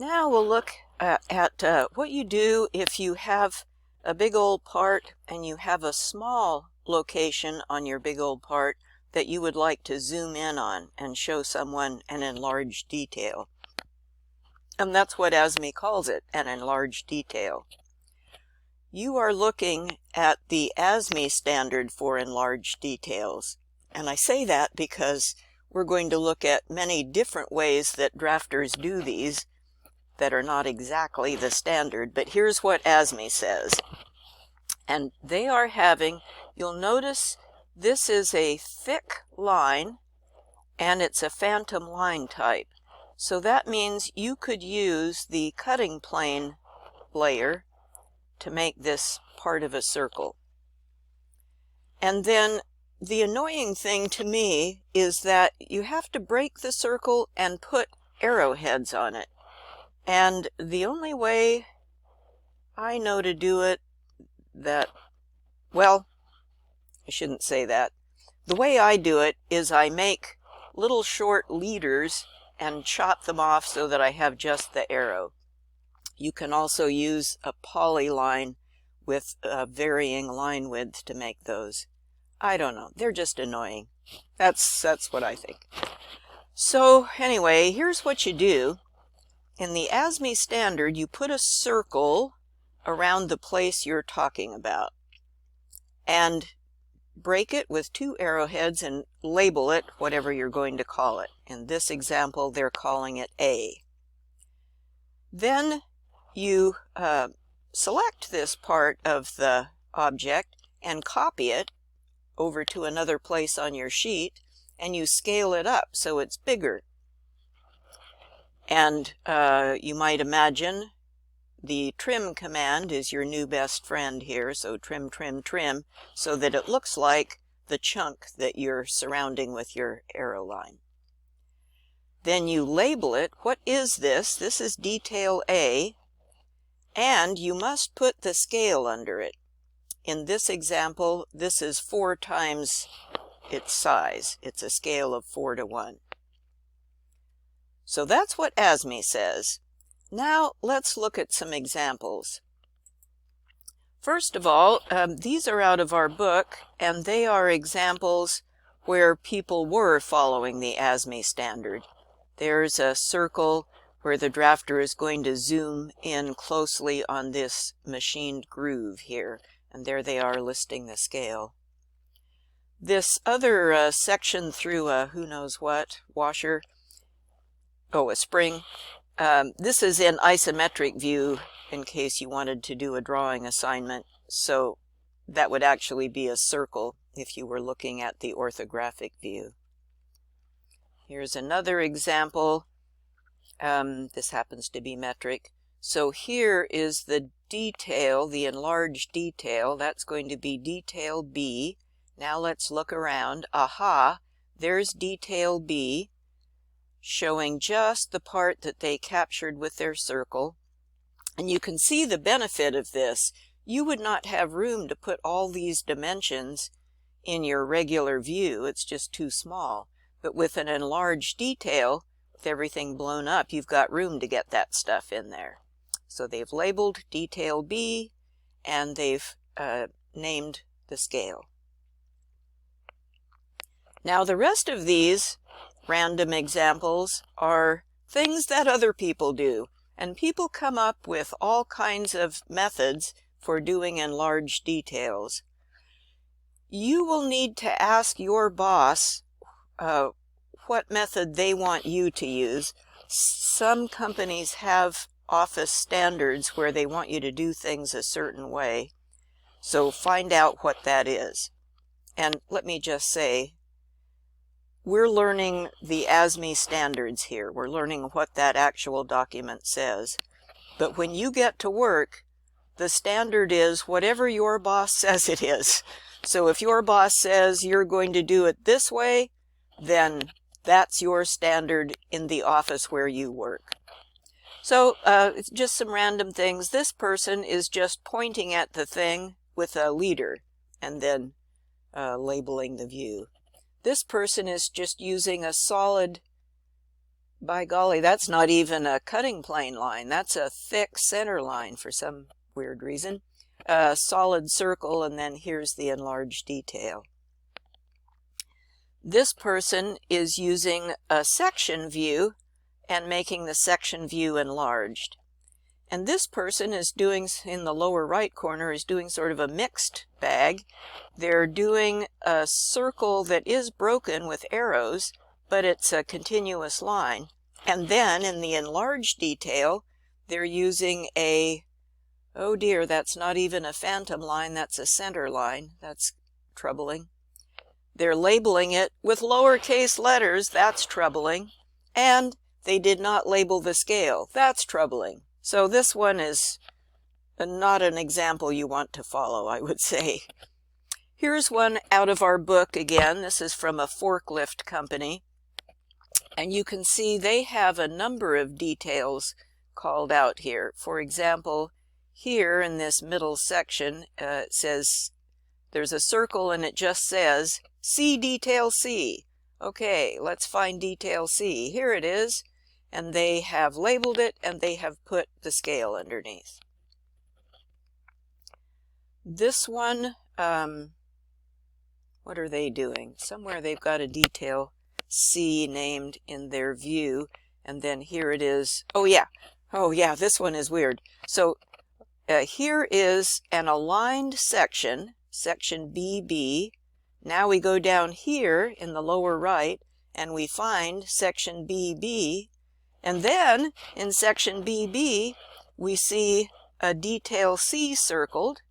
Now we'll look at what you do if you have a big old part and you have a small location on your big old part that you would like to zoom in on and show someone an enlarged detail. And that's what ASME calls it, an enlarged detail. You are looking at the ASME standard for enlarged details. And I say that because we're going to look at many different ways that drafters do these that are not exactly the standard, but here's what ASME says. And they are having, you'll notice this is a thick line and it's a phantom line type. So that means you could use the cutting plane layer to make this part of a circle. And then the annoying thing to me is that you have to break the circle and put arrowheads on it. And the only way I know to do it well, I shouldn't say that. The way I do it is I make little short leaders and chop them off so that I have just the arrow. You can also use a polyline with a varying line width to make those. I don't know. They're just annoying. That's what I think. So anyway, here's what you do. In the ASME standard, you put a circle around the place you're talking about and break it with 2 arrowheads and label it whatever you're going to call it. In this example, they're calling it A. Then you select this part of the object and copy it over to another place on your sheet, and you scale it up so it's bigger. And you might imagine the trim command is your new best friend here, so trim, trim, trim, so that it looks like the chunk that you're surrounding with your arrow line. Then you label it. What is this? This is detail A, and you must put the scale under it. In this example, this is 4 times its size. It's a scale of 4 to 1. So that's what ASME says. Now let's look at some examples. First of all, these are out of our book, and they are examples where people were following the ASME standard. There's a circle where the drafter is going to zoom in closely on this machined groove here, and there they are listing the scale. This other section through a who knows what washer, a spring. This is in isometric view in case you wanted to do a drawing assignment. So that would actually be a circle if you were looking at the orthographic view. Here's another example. This happens to be metric. So here is the detail, the enlarged detail. That's going to be detail B. Now let's look around. Aha, there's detail B, showing just the part that they captured with their circle. And you can see the benefit of this. You would not have room to put all these dimensions in your regular view. It's just too small. But with an enlarged detail, with everything blown up, you've got room to get that stuff in there. So they've labeled detail B, and they've named the scale. Now the rest of these random examples are things that other people do, and people come up with all kinds of methods for doing enlarged details. You will need to ask your boss what method they want you to use. Some companies have office standards where they want you to do things a certain way, so find out what that is. And let me just say, we're learning the ASME standards here. We're learning what that actual document says. But when you get to work, the standard is whatever your boss says it is. So if your boss says you're going to do it this way, then that's your standard in the office where you work. So it's just some random things. This person is just pointing at the thing with a leader and then labeling the view. This person is just using a solid By golly, that's not even a cutting plane line. That's a thick center line for some weird reason. A solid circle, and then here's the enlarged detail. This person is using a section view and making the section view enlarged. And this person is doing, in the lower right corner, is doing sort of a mixed bag. They're doing a circle that is broken with arrows, but it's a continuous line. And then in the enlarged detail, they're using a, oh dear, that's not even a phantom line, that's a center line. That's troubling. They're labeling it with lowercase letters. That's troubling. And they did not label the scale. That's troubling. So this one is not an example you want to follow, I would say. Here's one out of our book again. This is from a forklift company. And you can see they have a number of details called out here. For example, here in this middle section, it says there's a circle and it just says, see detail C. Okay, let's find detail C. Here it is. And they have labeled it and they have put the scale underneath. This one, what are they doing? Somewhere they've got a detail C named in their view, and then here it is. Oh yeah, this one is weird. So here is an aligned section, section BB. Now we go down here in the lower right and we find section BB. And then in section BB, we see a detail C circled.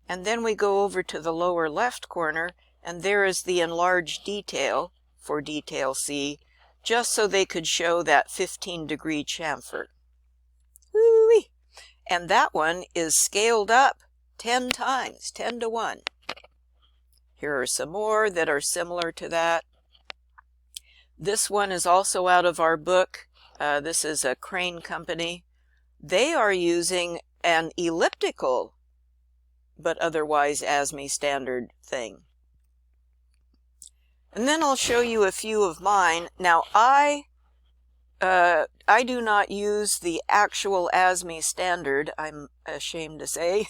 And then we go over to the lower left corner, and there is the enlarged detail for detail C, just so they could show that 15-degree chamfer. Woo-wee! And that one is scaled up 10 times, 10 to 1. Here are some more that are similar to that. This one is also out of our book. This is a crane company. They are using an elliptical, but otherwise ASME standard thing. And then I'll show you a few of mine. Now, I do not use the actual ASME standard, I'm ashamed to say,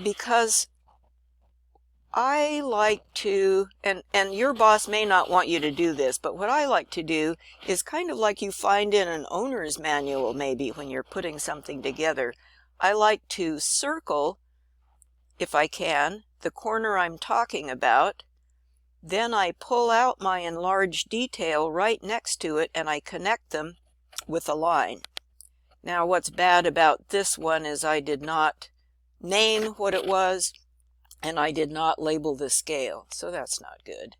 because I like to, and your boss may not want you to do this, but what I like to do is kind of like you find in an owner's manual maybe when you're putting something together. I like to circle, if I can, the corner I'm talking about. Then I pull out my enlarged detail right next to it and I connect them with a line. Now what's bad about this one is I did not name what it was, and I did not label the scale, so that's not good.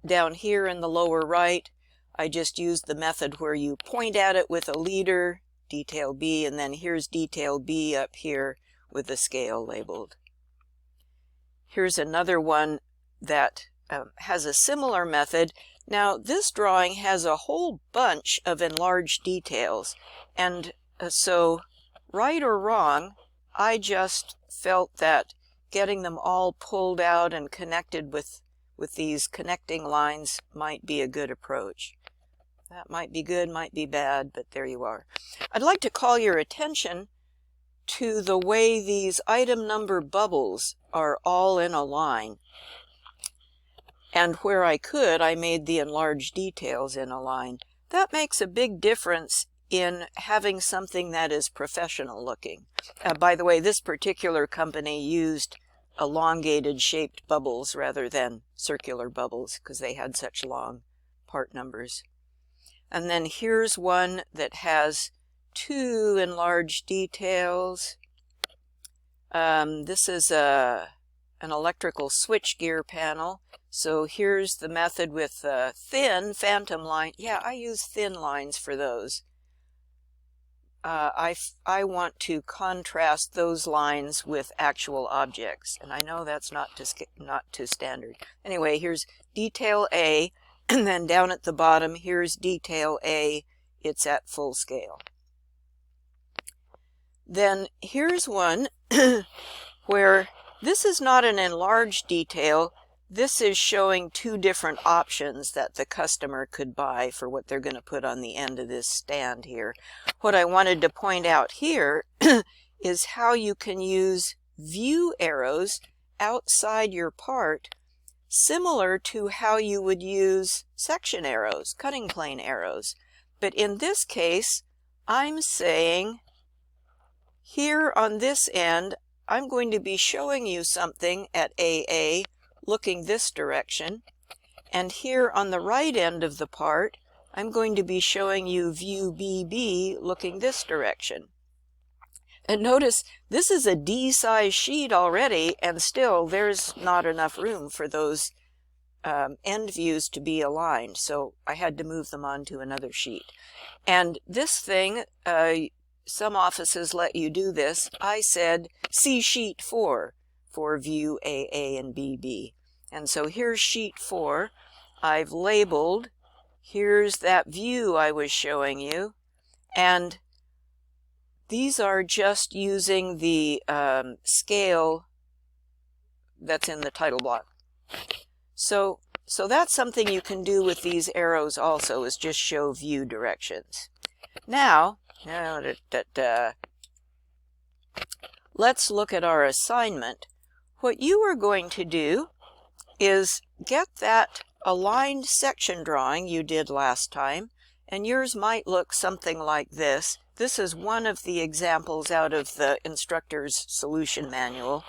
Down here in the lower right, I just used the method where you point at it with a leader, detail B, and then here's detail B up here with the scale labeled. Here's another one that has a similar method. Now this drawing has a whole bunch of enlarged details, and so right or wrong, I just felt that getting them all pulled out and connected with these connecting lines might be a good approach. That might be good, might be bad, but there you are. I'd like to call your attention to the way these item number bubbles are all in a line. And where I could, I made the enlarged details in a line. That makes a big difference in having something that is professional looking. By the way, this particular company used elongated shaped bubbles rather than circular bubbles because they had such long part numbers. And then here's one that has 2 enlarged details. This is an electrical switchgear panel. So here's the method with thin phantom line. Yeah, I use thin lines for those. I want to contrast those lines with actual objects, and I know that's not to standard. Anyway, here's detail A, and then down at the bottom, here's detail A. It's at full scale. Then here's one where this is not an enlarged detail, this is showing two different options that the customer could buy for what they're going to put on the end of this stand here. What I wanted to point out here is how you can use view arrows outside your part, similar to how you would use section arrows, cutting plane arrows. But in this case, I'm saying here on this end, I'm going to be showing you something at AA looking this direction, and here on the right end of the part, I'm going to be showing you view BB looking this direction. And notice this is a D-size sheet already, and still there's not enough room for those end views to be aligned, so I had to move them onto another sheet. And this thing, some offices let you do this. I said see sheet 4 for view AA and BB. And so here's sheet 4. I've labeled, here's that view I was showing you, and these are just using the scale that's in the title block. So that's something you can do with these arrows also, is just show view directions. Now, let's look at our assignment. What you are going to do is get that aligned section drawing you did last time, and yours might look something like this. This is one of the examples out of the instructor's solution manual.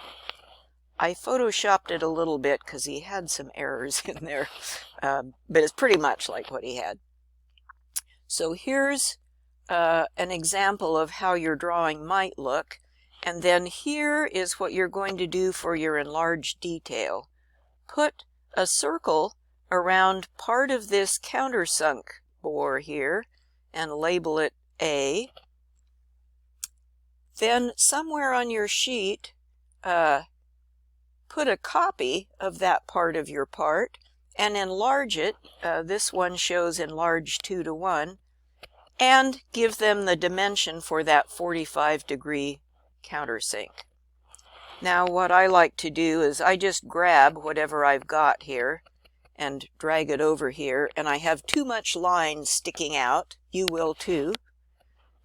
I photoshopped it a little bit because he had some errors in there, but it's pretty much like what he had. So here's an example of how your drawing might look, and then here is what you're going to do for your enlarged detail. Put a circle around part of this countersunk bore here and label it A. Then somewhere on your sheet, put a copy of that part of your part and enlarge it. This one shows enlarged 2:1, and give them the dimension for that 45-degree countersink. Now what I like to do is I just grab whatever I've got here and drag it over here, and I have too much line sticking out. You will too.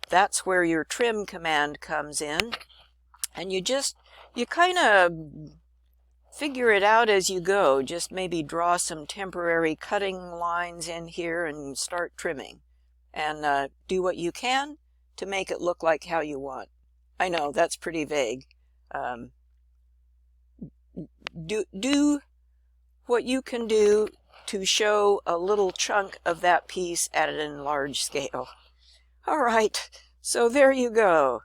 That's where your trim command comes in, and you kind of figure it out as you go. Just maybe draw some temporary cutting lines in here and start trimming, and do what you can to make it look like how you want. I know that's pretty vague. Do what you can do to show a little chunk of that piece at an enlarged scale. All right, so there you go.